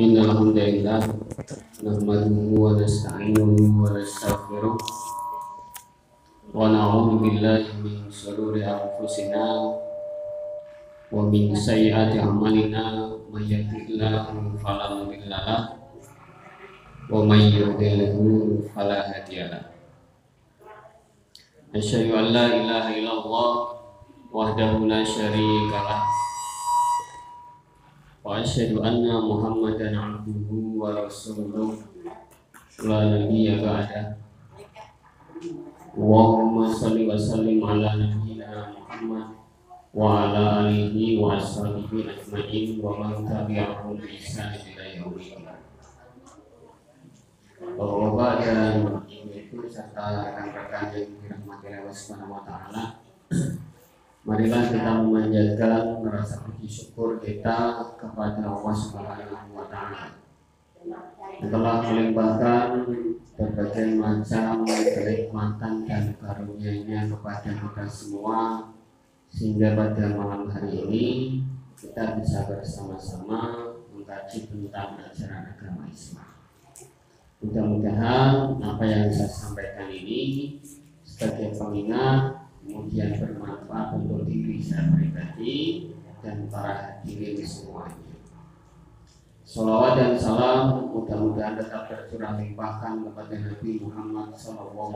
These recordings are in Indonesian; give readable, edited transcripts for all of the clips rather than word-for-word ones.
Innal hamdalillah nahmaduhu wa nasta'inuhu wa nastaghfiruh wa na'udzu billahi min shururi anfusina wa min sayyiati a'malina may yahdihillahu fala mudilla lahu wa may yudlilhu fala hadiya lahu. Asyhadu an la ilaha illallah wahdahu la syarika lahu wa asyhadu anna Muhammadan abduhu wa rasuluh la nabiyya ba'da. Allahumma shalli wa sallim ala nabiyyina Muhammad wa ala alihi wa ashabihi ajma'in wa man tabi'ahum bi ihsan ila yaumil qiyamah. Bapak dan ibu serta rekan-rekan yang dirahmati Allah Subhanahu wa taala, marilah kita memanjatkan rasa puji syukur kita kepada Allah Subhanahu wa taala yang telah melimpahkan berbagai macam kenikmatan dan karunia-Nya kepada kita semua, sehingga pada malam hari ini kita bisa bersama-sama mengkaji tentang ajaran agama Islam. Mudah-mudahan apa yang saya sampaikan ini sebagai pengingat, kemudian bermanfaat untuk diri saya pribadi dan para hadirin semuanya. Shalawat dan salam mudah-mudahan tetap tercurah limpahkan kepada Nabi Muhammad SAW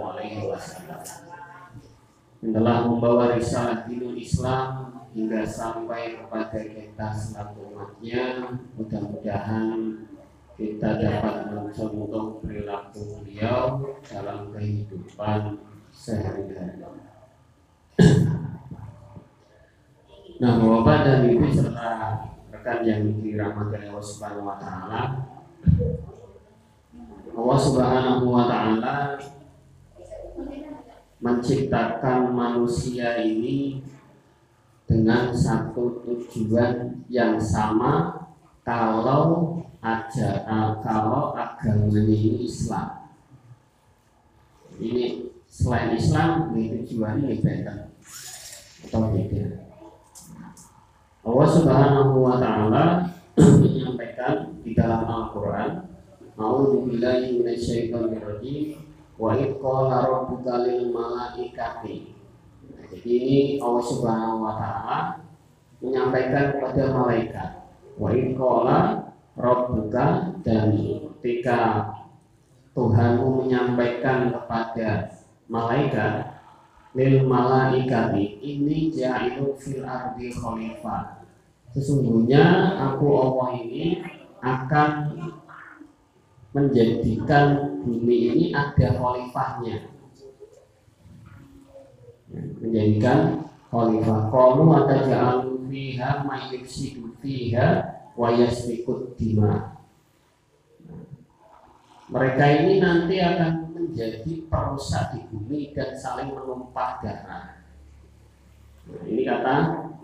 yang telah membawa risalah dinul Islam hingga sampai kepada kita selaku umatnya. Mudah-mudahan kita dapat mencontoh perilaku beliau dalam kehidupan sehari-hari. Nah, Bapak dan Ibu serta rekan yang dirahmati Allah Subhanahu wa taala, Allah Subhanahu wa taala menciptakan manusia ini dengan satu tujuan yang sama kalau agamanya ini Islam. Ini selain Islam, ini tujuannya beda atau beda. Allah Subhanahu wa taala menyampaikan di dalam Al-Qur'an, A'udzu billahi minasyaitonir rajim, wa id qala rabbuka lil malaikati. Jadi ini Allah Subhanahu wa taala menyampaikan kepada malaikat, wa id qala rabbuka, dan ketika Tuhanmu menyampaikan kepada malaikat, lil malaikati ini ja'ilu fil ardi khalifah, sesungguhnya aku Allah ini akan menjadikan bumi ini ada khalifahnya, menjadikan khalifah. Qalu ataj'alu fiha may yufsidu fiha wa yasfikud dima. Mereka ini nanti akan menjadi perusak di bumi dan saling menumpah darah. Nah, ini kata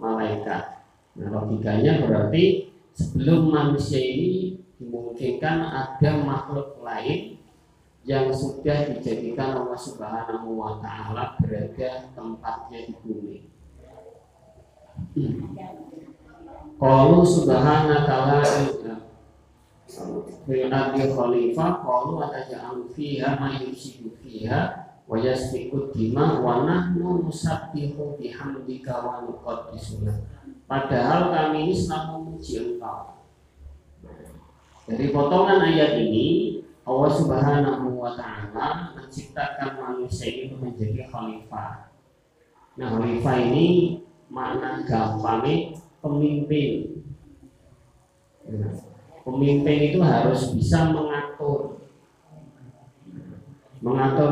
malaikat. Nah, logikanya berarti sebelum manusia ini dimungkinkan ada makhluk lain yang sudah dijadikan Allah Subhanahu wa taala berada tempatnya di bumi. Qalu subhanaka la fil ardi khalifah qalu ataj'alu fiha may yufsidu fiha wa yasfiku dima wa nahnu nusabbihu bihamdika wa nuqaddisu lak. Padahal kami ini sedang memuji Engkau. Dari potongan ayat ini Allah Subhanahu wa taala menciptakan manusia itu menjadi khalifah. Nah, khalifah ini makna gampangnya pemimpin. Pemimpin itu harus bisa mengatur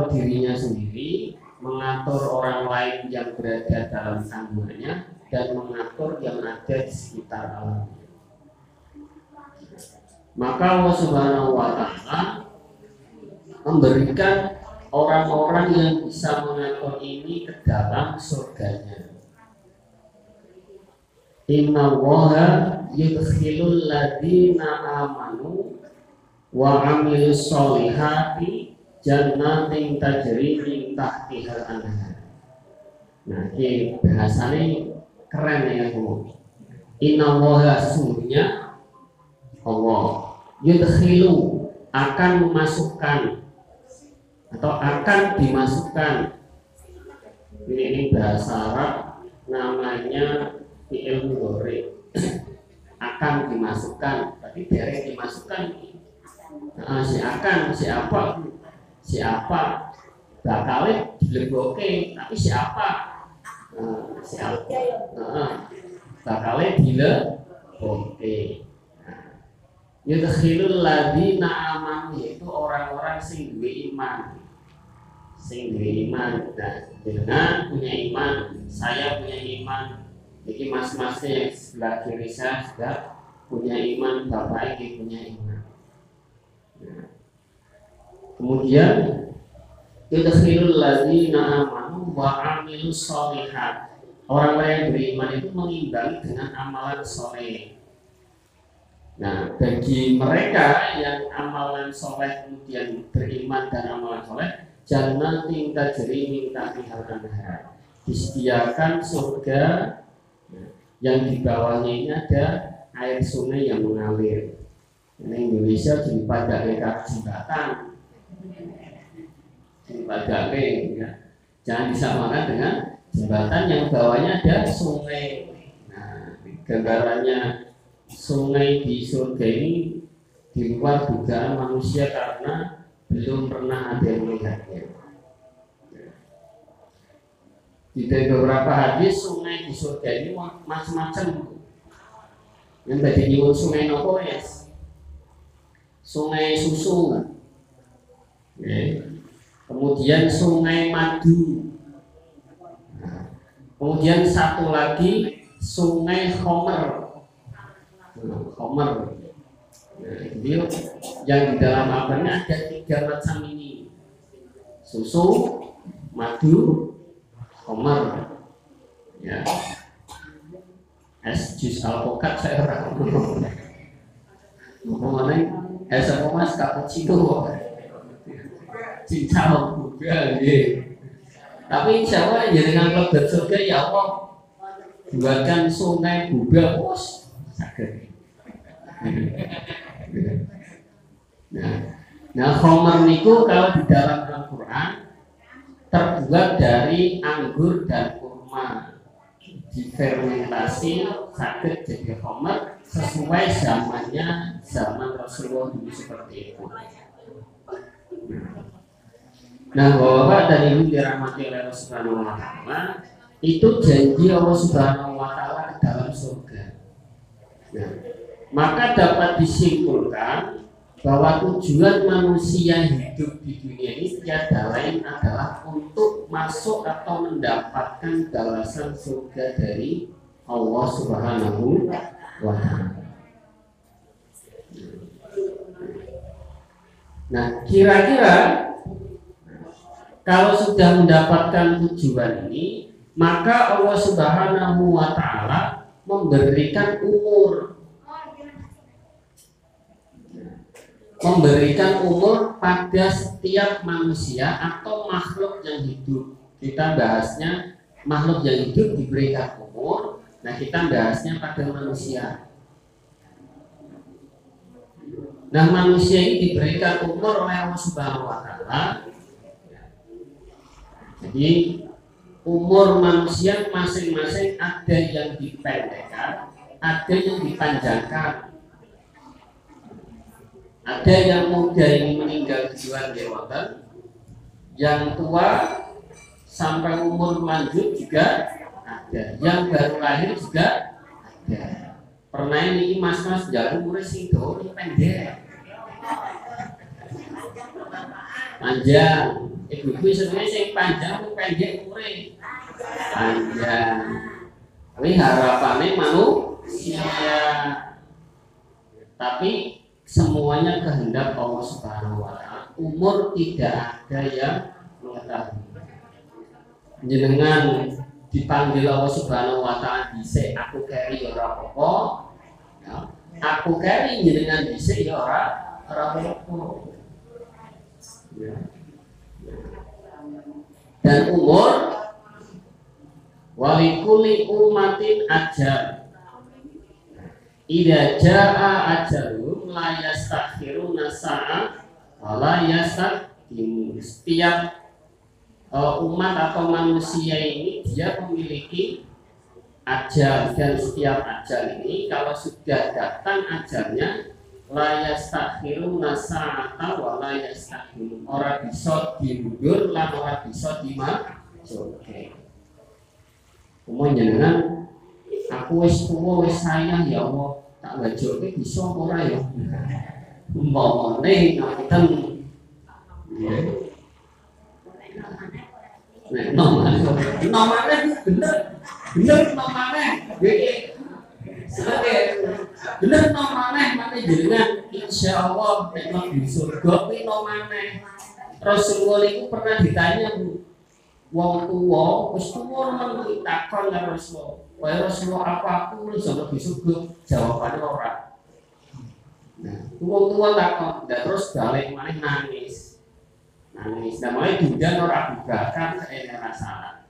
dirinya sendiri, mengatur orang lain yang berada dalam tanggungannya, dan mengatur yang ada di sekitar alamnya. Maka Allah Subhanahu wa taala memberikan orang-orang yang bisa mengatur ini ke dalam surganya. Inna Allaha yudkhilul ladina amanu wa amilus solihati jannatin tajri min tahtihal anhar. Nah, ini bahasanya keren ya, Bu. Inna Allaha, sesungguhnya Allah yudkhilu akan memasukkan atau akan dimasukkan. Ini bahasa Arab namanya fi'il mudhari. Akan dimasukkan, tapi dereng dimasukkan. Siapa bakal dileboke, tapi siapa bakal dileboke. Yudkhilul ladzina amanu, yaitu orang-orang sing duwe iman. Nah, dengan punya iman, saya punya iman. Jadi mas-masnya yang sebelah kiri saya sudah punya iman, bapak ini punya iman. Nah, kemudian yudkhilul ladzina amanu wa amilus sholihat. Orang-orang yang beriman itu mengimbangi dengan amalan soleh. Nah, bagi mereka yang amalan soleh kemudian beriman dan amalan soleh, jannatin tajri min tahtiha al-anhar, disediakan surga yang di bawahnya ini ada air sungai yang mengalir. Ini Indonesia jadi pada jembatan, ya. Jangan disamakan dengan jembatan yang bawahnya ada sungai. Nah, gambarannya sungai di surga ini di luar dugaan manusia karena belum pernah ada yang melihatnya. Di beberapa hadis sungai di surga ini macam-macam. Yang tadi nyuwun sungai nopo ya? Sungai susu. Kemudian sungai madu. Kemudian satu lagi sungai Khomer. Jadi yang di dalam apanya ada 3 macam ini: susu, madu, Khomer. Ya, es jus alpukat saya orang ngomong es apa mas cappuccino, cincau juga, tapi insya Allah ya dengan lebat surga ya Allah buatkan sungai buba bos. Nah, Khomer niku kalau di dalam Al-Quran terbuat dari anggur dan kurma, difermentasi sakit jadi Khomer sesuai zamannya, zaman Rasulullah dulu seperti itu. Nah, Bapak dan Ibu dirahmati oleh Allah Subhanahu wa Ta'ala, itu janji Allah Subhanahu wa Ta'ala ke dalam surga. Nah, maka dapat disimpulkan bahwa tujuan manusia hidup di dunia ini tiada lain adalah untuk masuk atau mendapatkan balasan surga dari Allah Subhanahu wa Ta'ala. Nah, kira-kira kalau sudah mendapatkan tujuan ini, maka Allah Subhanahu wa Ta'ala memberikan umur pada setiap manusia atau makhluk yang hidup. Kita bahasnya makhluk yang hidup diberikan umur. Nah, kita bahasnya pada manusia. Nah, manusia ini diberikan umur oleh Allah Subhanahu wa Ta'ala. Jadi umur manusia masing-masing ada yang dipendekkan, ada yang dipanjangkan. Ada yang muda ini meninggal duluan dewasa, yang tua sampai umur lanjut juga ada, yang baru lahir juga ada. Pernah ini mas-mas jalan umur itu pendek, panjang. Ibu-ibu sebenarnya yang panjang itu pendek umurnya panjang. Tapi harapannya manusia, tapi semuanya kehendak Allah Subhanahu wa Ta'ala. Umur tidak ada yang mengetahui. Jenengan dipanggil Allah Subhanahu wa Ta'ala dhisik aku keri ora apa-apa. Ya, aku keri jenengan dhisik ya ora apa-apa. Ya. Dan umur walikuli umatin ajal. Idza jaa ajalum hum la yastakhiruna sa'a wa la yastaqdimun. Setiap umat atau manusia ini dia memiliki ajal, dan setiap ajal ini kalau sudah datang ajalnya la yastakhiruna sa'ata wa la yastaqdimun. Ora bisa dimundur lan ora bisa dimajuke. Jenengan aku wis tuwa wis sayang ya Allah, tak ngajoke bisa ora ya. Umpamane ngoten. Nek nomane bener nomane. Bener nomane mate jenengan insyaallah nek di surga kuwi nomane. Rasulullah itu pernah ditanya wong tuwa wis tuwa nang takon karo Rasulullah. Wah Rasulullah apa aku wis ana di surga? Jawabane ora. Nah, wong tuwa takon, terus balik maneh nangis. Namanya diundang ora bubakan kaya masalah.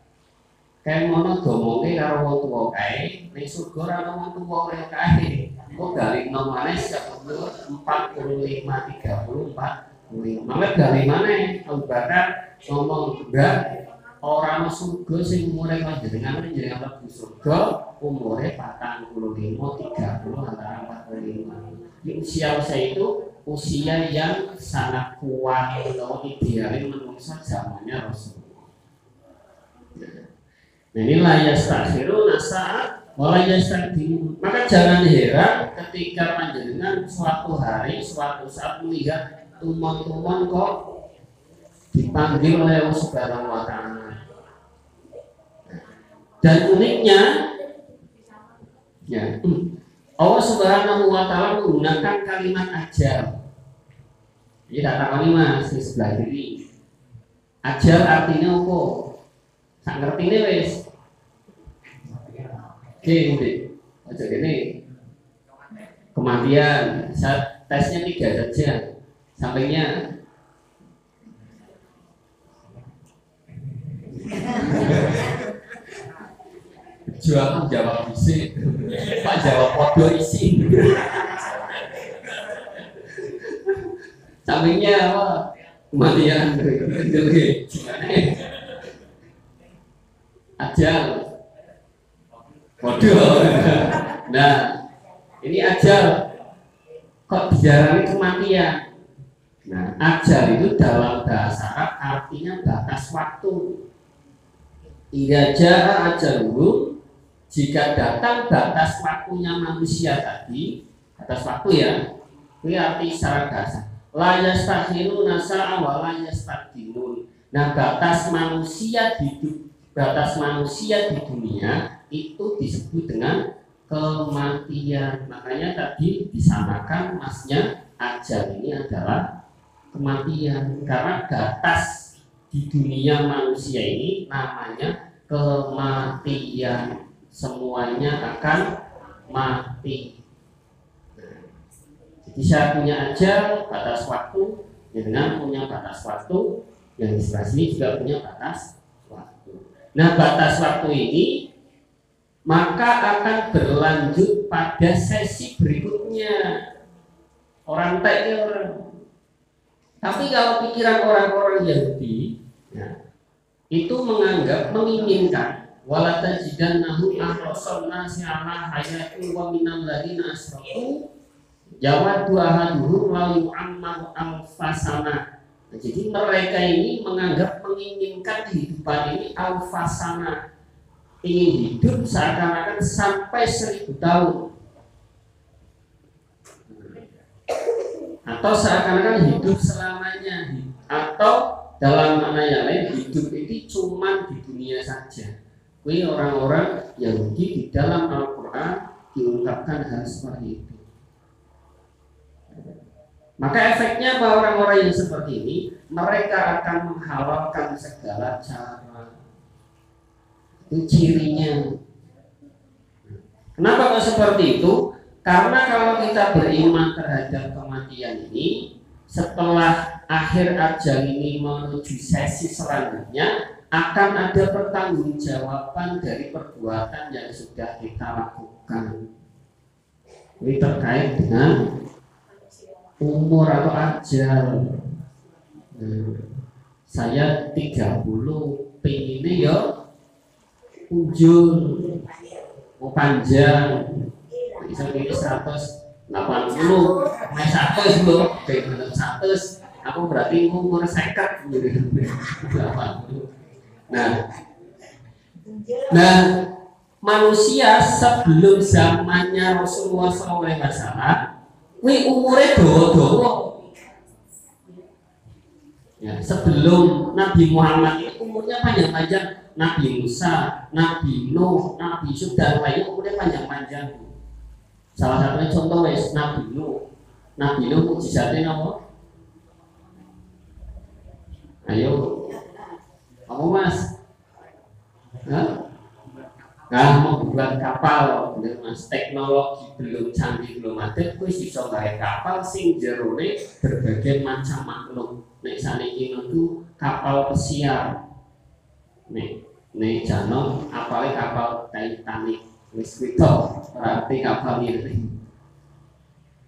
Kayak ngono domongke karo wong tuwa kae, ning surga ora ana wong tuwa kaya kae. Kok galekno maneh 45 30 40. Mangke gale maneh Abu Bakar ngomong, "Enggak, ora ana surga sing umure kaya jenengan mlebu surga umure 45 30 antara 45." Di usia itu usia yang sangat kuat atau idealin menungso zamannya Rasulullah. Nah, inilah yastakhiruna sa'a wa la yastaqdimun. Maka jangan heran ketika panjenengan suatu hari, suatu saat melihat tumon-tumon kok dipanggil oleh Allah Subhanahu wa Ta'ala. Dan uniknya, ya, Allah Subhanahu wa Ta'ala menggunakan kalimat ajal. Jadi tak takoni Mas di sebelah kiri. Ajal artinya apa? Sak ngertine wis. Oke, udah. Aja gini. Kematian. Tesnya 3 saja. Sampingnya jual jawab isi, Pak jawab podo isi. Sampingnya apa? Kematian. Ajal. Podo. Nah, ini ajal. Kok dijarani kematian? Nah, ajal itu dalam bahasa Arab artinya batas waktu. Idza jaa ajaluhum, jika datang batas waktunya manusia tadi, batas waktu ya, itu arti secara bahasa. La yastakhiruna sa'a wa la yastaqdimun. Nah, batas manusia di dunia itu disebut dengan kematian. Makanya tadi disamakan masnya ajal ini adalah kematian, karena batas di dunia manusia ini namanya kematian. Semuanya akan mati. Jadi saya punya ajal, batas waktu, dengan punya batas waktu, yang di sebelah sini juga punya batas waktu. Nah, batas waktu ini maka akan berlanjut pada sesi berikutnya. Orang orang. Tapi kalau pikiran orang-orang Yahudi, ya, itu menginginkan wala tajidannahum ahrasan nasi ala hayati wa minal ladina asrafu yawaddu ahaduhum law yu'ammar alfasana. Jadi mereka ini menginginkan kehidupan ini alfasana, ingin hidup seakan-akan sampai 1000 tahun, atau seakan-akan hidup selamanya, atau dalam makna yang lain hidup itu cuma di dunia saja. Ini orang-orang Yahudi di dalam Al-Quran diungkapkan hal seperti itu. Maka efeknya bahwa orang-orang yang seperti ini mereka akan menghalalkan segala cara. Itu cirinya. Kenapa kok seperti itu? Karena kalau kita beriman terhadap kematian ini, setelah akhir ajal ini menuju sesi selanjutnya, akan ada pertanggungjawaban dari perbuatan yang sudah kita lakukan. Ini terkait dengan umur atau ajal. Saya 30 pengennya ya ujung panjang bisa pilih 180 mes 100 loh kayak 100 aku berarti umur 50 gitu 80. Nah manusia sebelum zamannya Rasulullah SAW umurnya dawa-dawa. Ya, sebelum Nabi Muhammad itu umurnya panjang-panjang. Nabi Musa, Nabi Nuh, Nabi Yusuf dan lainnya umurnya panjang-panjang. Salah satunya contoh wes Nabi Nuh. Nabi Nuh mukjizatnya apa? Ayo, kamu mas? Nah, membuat kapal, mas, teknologi belum canggih belum ada, kuis bisa gawe kapal sing jerone berbagai macam makhluk. Nek saniki itu kapal pesiar. Nek jano apalagi kapal Titanic, wis kuwi berarti kapal ini.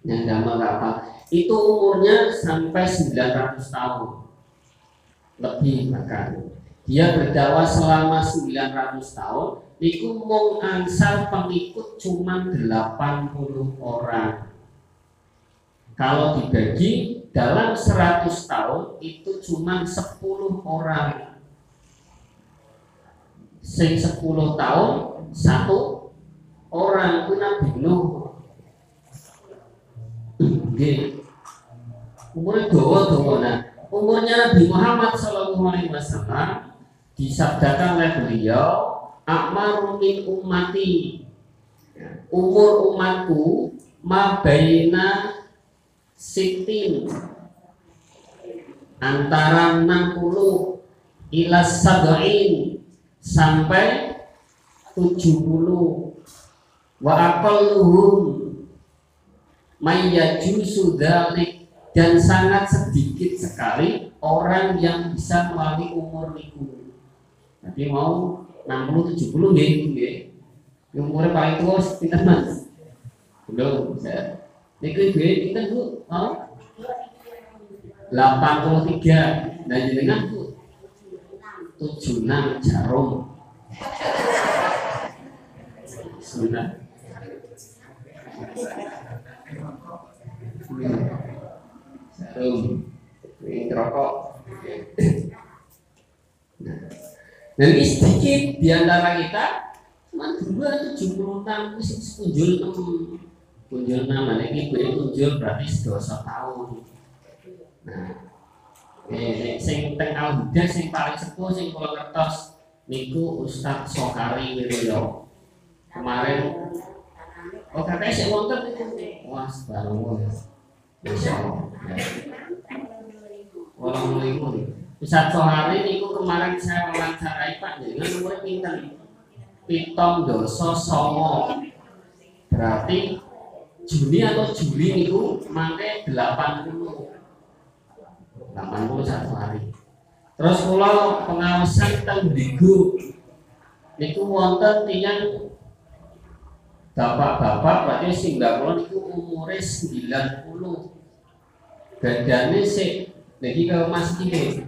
Yang damel kapal itu umurnya sampai 900 tahun lebih bahkan. Dia berdakwah selama 900 tahun. Niku mung angsal pengikut cuma 80 orang. Kalau dibagi dalam 100 tahun itu cuma 10 orang. Sing 10 tahun 1 orang itu Nabi Nuh. Nggih. Umurnya dawa-dawa. Nah, umurnya Nabi Muhammad SAW disabdakan oleh beliau akmaru min ummati, umur umatku mabaina sitin, antara 60 ila sab'in sampai 70. Wa aqalluhum mayyajusu dzalik, dan sangat sedikit sekali orang yang bisa melalui umur niku. Jadi mau 60-70 nggih. Umurnya paling tua pinten Mas? Belum bisa. Niku nggih pinten Bu? Oh? 83. Dan jenengan Bu 76 jarum. Sudah. Jarum. Ini rokok. Dan ini sedikit di antara kita cuma 276 punjul 6 ini punjul berarti 12 tahun. Nah, sing teng Al-Huda sing paling sepuh sing kula ngertos niku Ustadz Sokari Wiryo. Kemarin katanya sik wonten niku. Wah, subhanallah. Masyaallah. Ustadz Sohari niku kemarin saya wawancarai Pak, dengan umur pinten 79. Berarti Juni atau Juli niku mangke 80 Ustadz Sohari. Terus kula pengawasan teng Digo niku wonten tiyang bapak-bapak berarti sing kula niku umure 90. Badane sik niki kalau Mas iki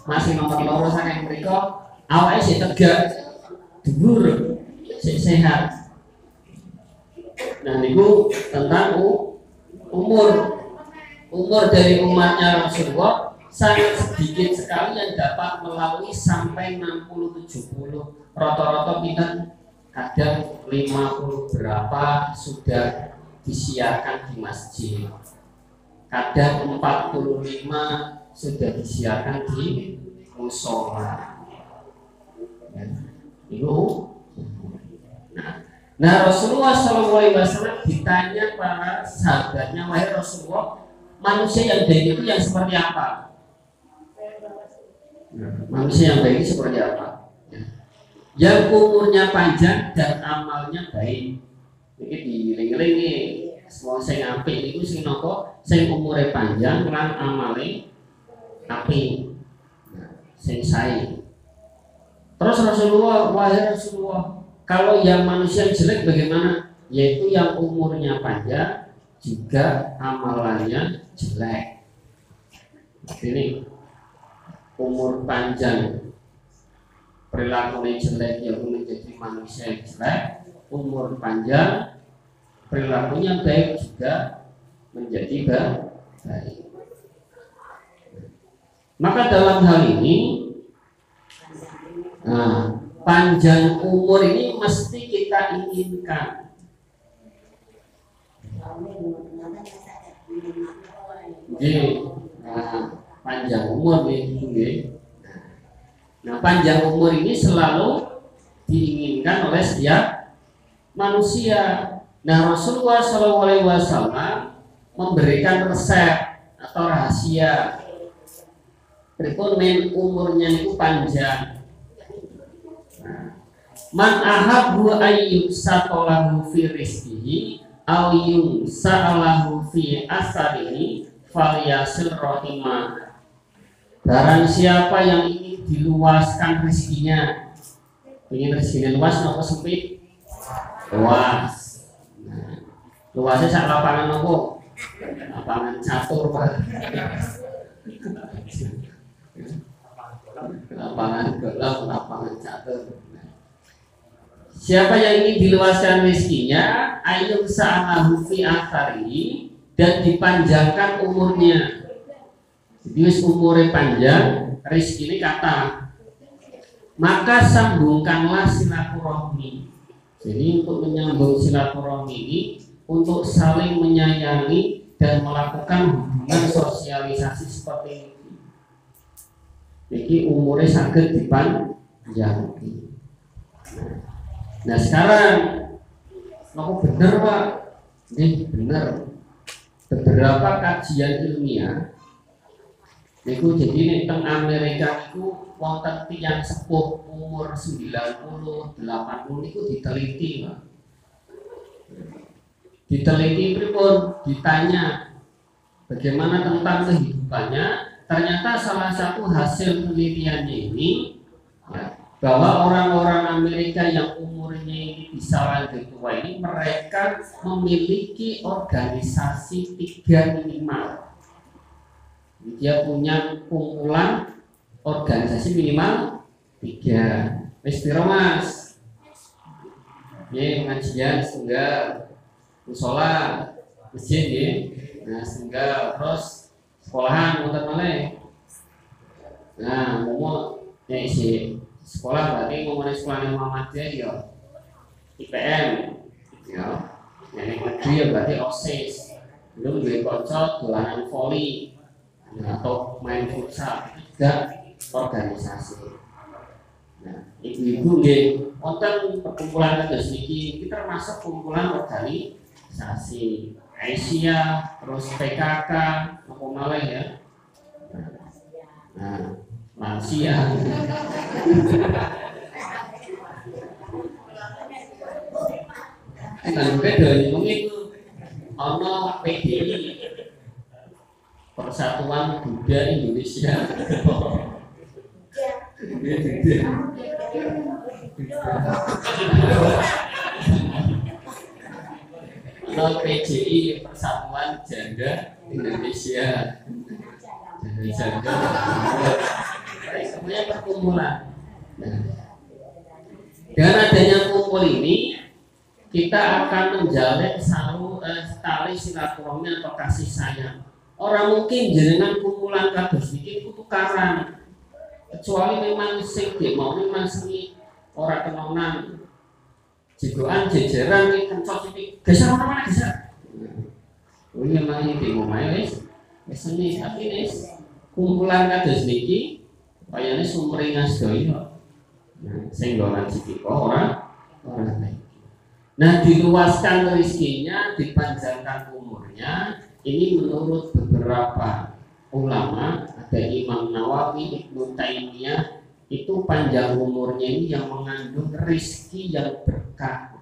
masih nomor loro saking mriko awake sik tegak dhuwur sik sehat. Nah niku tentang umur dari umatnya Rasulullah sangat sedikit sekali yang dapat melalui sampai 60-70. Rata-rata kita kadang 50 berapa sudah disiarkan di masjid, kadang 45 sudah disiarkan di musola. Nah Rasulullah SAW ditanya para sahabatnya, wahai Rasulullah, manusia yang baik itu yang seperti apa? Manusia yang baik itu seperti apa? Yang umurnya panjang dan amalnya baik. Ini diiling-ilingi. Semua sing apik itu sing napa? Sing umure panjang lan amale apik. Sing sae. Terus Rasulullah, wahai Rasulullah, kalau yang manusia yang jelek bagaimana? Yaitu yang umurnya panjang juga amalannya jelek. Ini umur panjang perilakunya jelek ya menjadi manusia yang jelek, umur panjang perilakunya baik juga menjadi baik. Maka dalam hal ini panjang umur ini mesti kita inginkan. Panjang umur nih. Nah, panjang umur ini selalu diinginkan oleh setiap manusia. Nah, Rasulullah SAW memberikan resep atau rahasia. Berikut umurnya itu panjang. Man ahabbu ayyub satolahu fi rizkihi aw sa'alahu fi asarihi falyasil rahimah. Barang siapa yang ingin diluaskan rezekinya, ingin rezekinya luas atau sempit? Luas. Nah, luasnya sak lapangan apa? Lapangan catur, Pak. Lapangan golf, lapangan catur. Siapa yang ingin diluaskan rezekinya, ayyum sa'alahu fi athari, dan dipanjangkan umurnya. Jadi umurnya panjang, rezeki ini kata, maka sambungkanlah silaturahmi. Jadi untuk menyambung silaturahmi ini, untuk saling menyayangi dan melakukan hubungan sosialisasi seperti ini. Jadi umurnya sangat dipanjang. Nah sekarang, aku benar Pak, ini benar. Beberapa kajian ilmiah, itu jadi nih teng Amerika itu wonten tiyang sepuh umur 90, 80 itu diteliti Pak. Diteliti pripun, ditanya bagaimana tentang kehidupannya. Ternyata salah satu hasil penelitiannya ini ya, bahwa orang-orang Amerika yang umurnya ini bisa lanjut tua ini, mereka memiliki organisasi 3 minimal. Dia punya kumpulan organisasi minimal 3. Wis piro Mas? Nggih, pengajian setunggal, mushola, masjid nggih. Nah, setunggal, terus sekolahan wonten malih. Nah, mau isi sekolah berarti mau sekolah Muhammadiyah ya IPM ya. Yang negeri ya berarti OSIS. Belum duwe kanca dolanan voli atau main futsal, juga organisasi. Nah, ibu-ibu nggih wonten perkumpulan kados niki, kita termasuk kumpulan organisasi Asia, terus PKK, apa malih ya. Nah, lansia. Nah, juga dari itu ono PDI, Persatuan Buddha Indonesia. Ono PJI, Persatuan Janda Indonesia. Janda. Semuanya perkumpulan. Dengan adanya kumpul ini, kita akan menjalin tali silaturahmi atau kasih sayang. Orang mungkin jenengan kumpulan kados niki tukaran, kecuali memang sing mau memang seni orang kenonan jigoan jejeran iki kencot iki geser mana geser. Oh iya memang iki omahe wis seni, tapi wis kumpulan kados niki kayane sumringah sedaya. Nah, sing nggo ngaji orang lain. Nah, diluaskan rezekinya, dipanjangkan umurnya. Ini menurut beberapa ulama, ada Imam Nawawi, Ibnu Taimiyah, itu panjang umurnya ini yang mengandung rezeki yang berkah.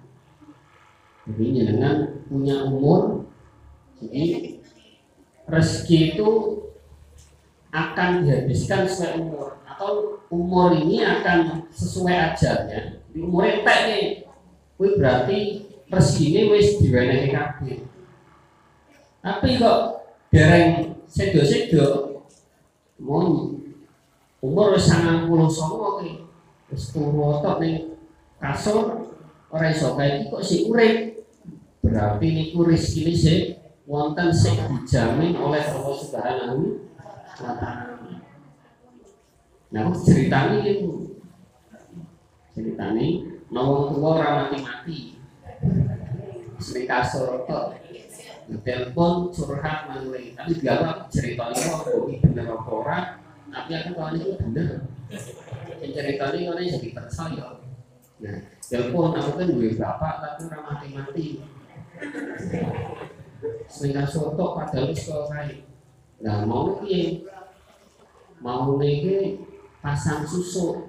Jadi jangan punya umur, jadi rezeki itu akan dihabiskan sesuai umur, atau umur ini akan sesuai ajalnya. Di umur entek nih, berarti rezeki ini wis diwenehi kabeh. Tapi kok dereng sedo-sedo mon umur wis 99 ki. Wis turu tok ning kasur ora iso kae kok sik urip. Berarti niku rezekine sik wonten sing dijamin oleh Allah Subhanahu wa taala. Nah, ceritane niku. Ceritane wong tuwa ora mati-mati. Sing kasur tok. Telepon curhat mangle, tapi dialog ceritanya kok bener apa ora, tapi aku kalau itu bener. Ceritanya ngono jadi percaya. Nah, telepon aku kan duwe bapak tapi ora mati-mati. Sing kasur tok padahal wis kok kae. Lah mau piye? Mau niki pasang susu.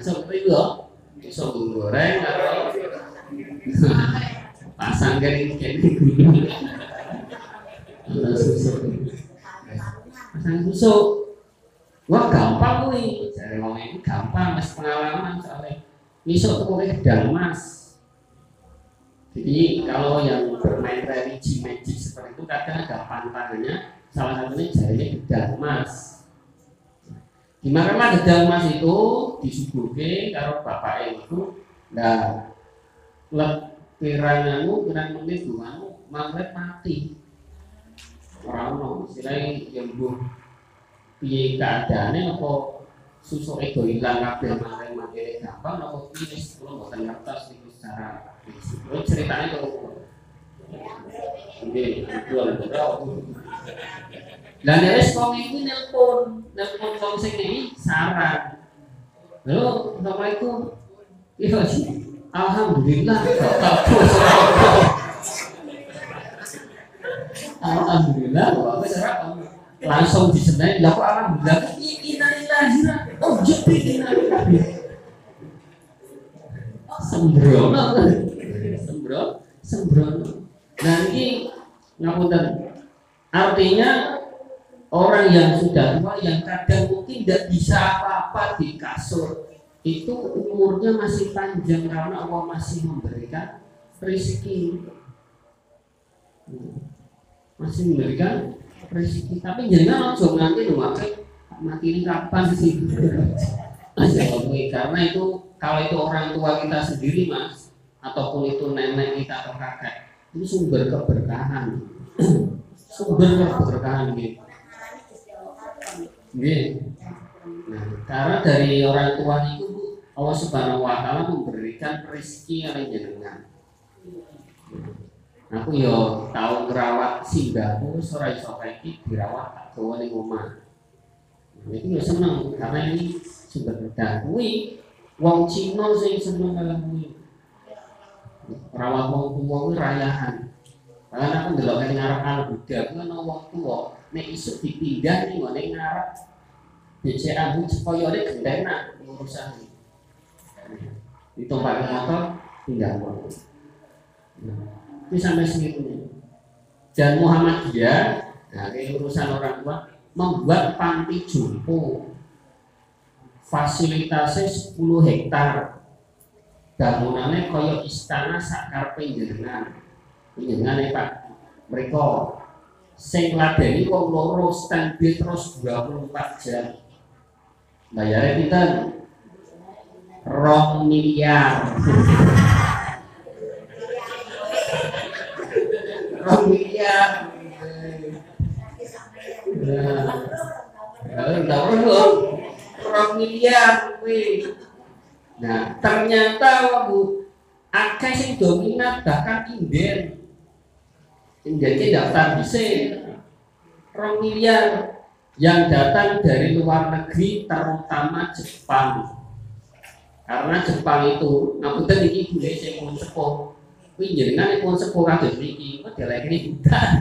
Seperti itu, iso goreng karo pasang kering susu. Pasang susu. Wah gampang kuwi. Jare wong iki gampang, wis pengalaman soalnya. Iso tuku gedang emas. Jadi kalau yang bermain religi magic seperti itu kadang ada pantangannya, salah satunya jarinya gedang emas. Gimana gedang emas itu disuguhke karo bapake itu, nah pirang menit dunganmu maghrib mati. Ora ono istilahnya yang mbuh piye keadaane apa susu ego ilang kabeh mangke gampang apa piye kula mboten ngertos niku secara fisik. Ceritane kok nggih jual berapa. Lah nek wis wong iki nelpon wong sing iki saran. Halo, Assalamualaikum. Iya sih. Alhamdulillah. Alhamdulillah, bapak cara langsung disenai. Lah kok alhamdulillah? Innalillahi. Oh, jadi innalillahi. Sembrono. Nah ini ngapunten. Artinya orang yang sudah tua yang kadang mungkin tidak bisa apa-apa di kasur itu umurnya masih panjang karena Allah masih memberikan rezeki, tapi jangan langsung nanti mati ini kapan sih? Karena itu kalau itu orang tua kita sendiri mas, ataupun itu nenek kita atau kakek, itu sumber keberkahan, gitu. Nah, karena dari orang tua itu Allah Subhanahu wa taala memberikan rezeki yang jenengan. Aku yo tahu ngerawat simbahku ora iso iki dirawat tak gawa ning omah. Itu yo seneng karena ini sumber berkah. Kuwi wong Cina sing seneng karo kuwi. Rawat wong tuwa kuwi rayahan. Bahkan aku ndelok ning ngarep Al-Buddha kuwi ana wong tuwa nek isuk dipindah ning ngene ngarep BCA bu supaya ada gendena urusan ditumpaki motor pindah motor. Ini sampai segitunya. Dan Muhammadiyah, nah ini urusan orang tua membuat panti jompo, fasilitasnya 10 hektar, bangunannya kaya istana sakar penjenengan ya Pak. Mereka sing ladeni wong loro standby terus 24 jam. Bayarnya kita 2 miliar. 2 miliar. Nah, 2 miliar. Nah, ternyata Bu, akeh sing dominan bahkan inden. Jadi daftar bisa 2 miliar yang datang dari luar negeri terutama Jepang. Karena Jepang itu, ngapunten iki boleh saya pun sepuh. Kuwi jenengan pun sepuh kados niki, kok deleke bukan.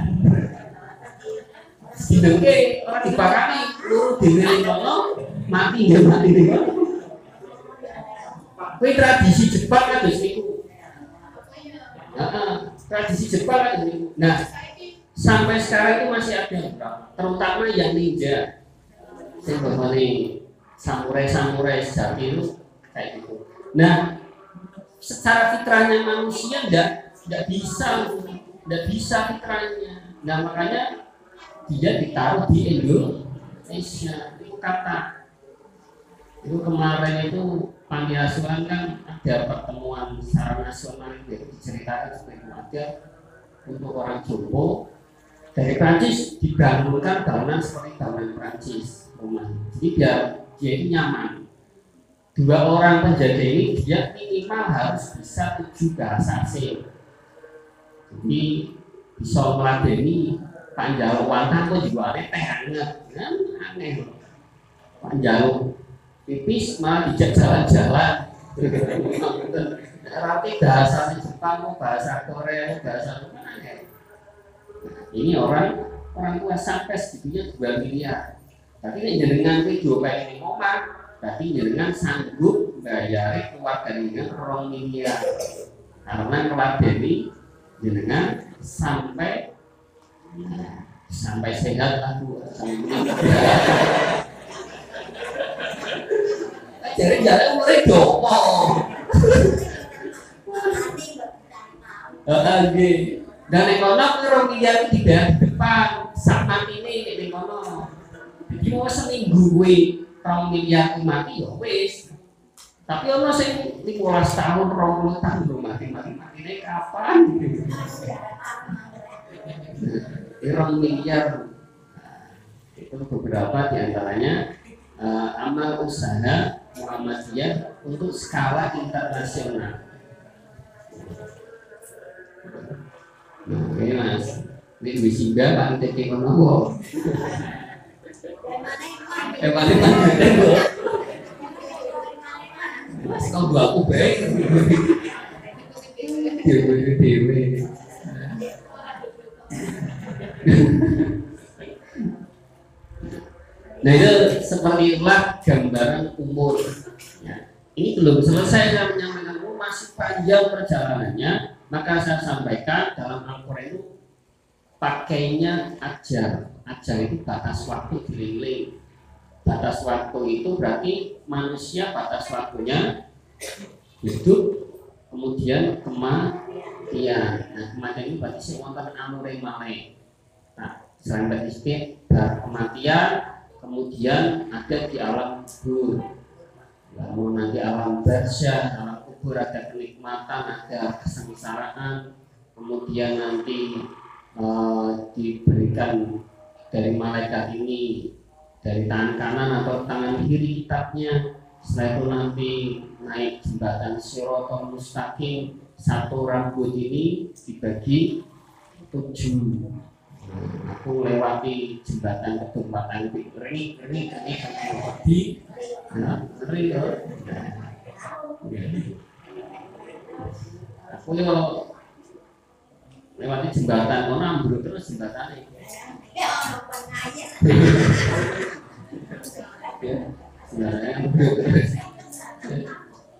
Sidengke ora dibakani, luru dhewe kono mati ya mati niku. Kuwi tradisi Jepang kados niku. Tradisi Jepang kados niku. Nah, sampai sekarang itu masih ada, terutama yang ninja, seperti samurai sejati itu kayak gitu. Nah, secara fitrahnya manusia tidak bisa Nggak bisa fitrahnya. Nah makanya dia ditaruh di Indonesia. Itu kata. Itu kemarin itu panti asuhan kan ada pertemuan secara nasional itu diceritakan seperti itu, ada untuk orang Jompo dari Prancis dibangunkan bangunan seperti bangunan Prancis rumah. Jadi dia ini nyaman. 2 orang penjaga ini dia minimal harus bisa 7 bahasa asing. Jadi bisa meladeni Pak Jaluk Wantang kok juga aneh teh aneh. Pak Jaluk pipis malah dijak jalan-jalan. Berarti bahasa Jepang, bahasa Korea, bahasa mana ya? Ini orang tua sampai segitunya 2 miliar. Tapi ini jenengan video kayak ini ngomong, tapi jenengan sanggup bayar keluarga dengan 2 miliar. Karena meladeni jenengan sampai sehat aku jari mulai domong dan ekonomi orang miliar itu dibayar di depan saat ini di ekonomi jadi mau seminggu gue 2 miliar mati ya wis tapi ono sing 15 tahun 20 tahun belum mati ini kapan 2 miliar itu beberapa diantaranya amal usaha Muhammadiyah untuk skala internasional. Oke mas, ini bisa kan teki kono. Mas kau dua aku baik. Dewi. Nah itu seperti itulah gambaran umur ya. Ini belum selesai saya menyampaikan umur masih panjang perjalanannya. Maka saya sampaikan dalam Al-Quran itu pakainya ajar itu batas waktu dililing. Batas waktu itu berarti manusia batas waktunya hidup kemudian kematian. Nah kematian ini berarti sewonten amure malih. Nah selain berarti kematian kemudian ada di alam kubur, lalu nanti alam barzah, alam kubur ada kenikmatan, ada kesengsaraan, kemudian nanti diberikan dari malaikat ini dari tangan kanan atau tangan kiri kitabnya. Setelah itu nanti naik jembatan Shiratal Mustaqim, satu rambut ini dibagi 7. Aku lewati jembatan ketumpatan ngeri aku yo lewati jembatan kono ambruk terus jembatane sebenarnya ambruk terus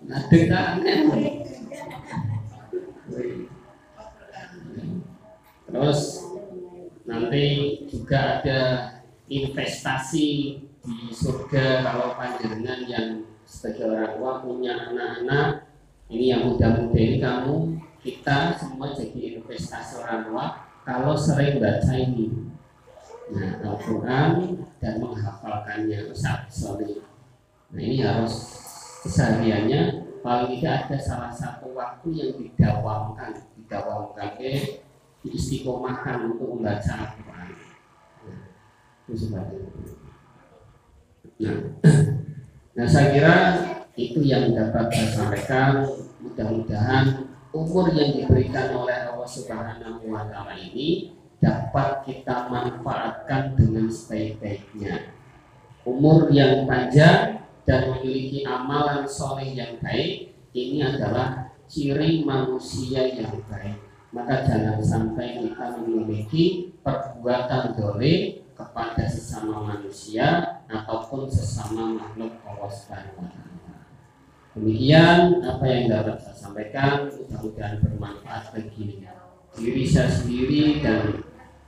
ngadeg kan terus nanti juga ada investasi di surga kalau panjenengan yang sebagai orang tua punya anak-anak ini yang muda-muda ini kita semua jadi investasi orang tua kalau sering baca ini Al-Quran dan menghafalkannya sorry. Nah ini harus kesehariannya paling tidak ada salah satu waktu yang didawamkan diistiqomahkan untuk membaca Al-Quran. Itu sebabnya. Nah, saya kira itu yang dapat saya sampaikan. Mudah-mudahan umur yang diberikan oleh Allah Subhanahu wa Ta'ala ini dapat kita manfaatkan dengan sebaik-baiknya. Umur yang panjang dan memiliki amalan soleh yang baik ini adalah ciri manusia yang baik. Maka jangan sampai kita memiliki perbuatan dolim kepada sesama manusia ataupun sesama makhluk Allah Subhanahu wa Ta'ala. Demikian apa yang dapat saya sampaikan, mudah-mudahan bermanfaat bagi diri saya sendiri dan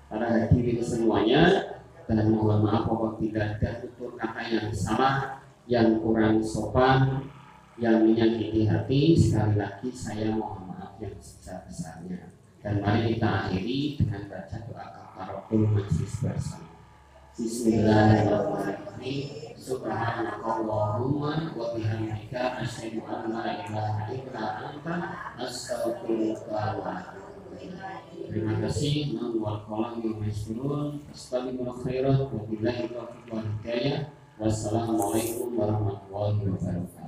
para hadirin semuanya. Dan mohon maaf apabila ada tutur kata yang salah, yang kurang sopan, yang menyakiti hati. Sekali lagi saya mohon maaf yang sebesar-besarnya. Dan mari kita akhiri dengan baca doa kafaratul majlis bersama. Bismillahirrahmanirrahim. Subhanakallahumma wa bihamdika asyhadu an la ilaha illa anta astaghfiruka wa atubu ilaik. Terima kasih. Wassalamualaikum warahmatullahi wabarakatuh.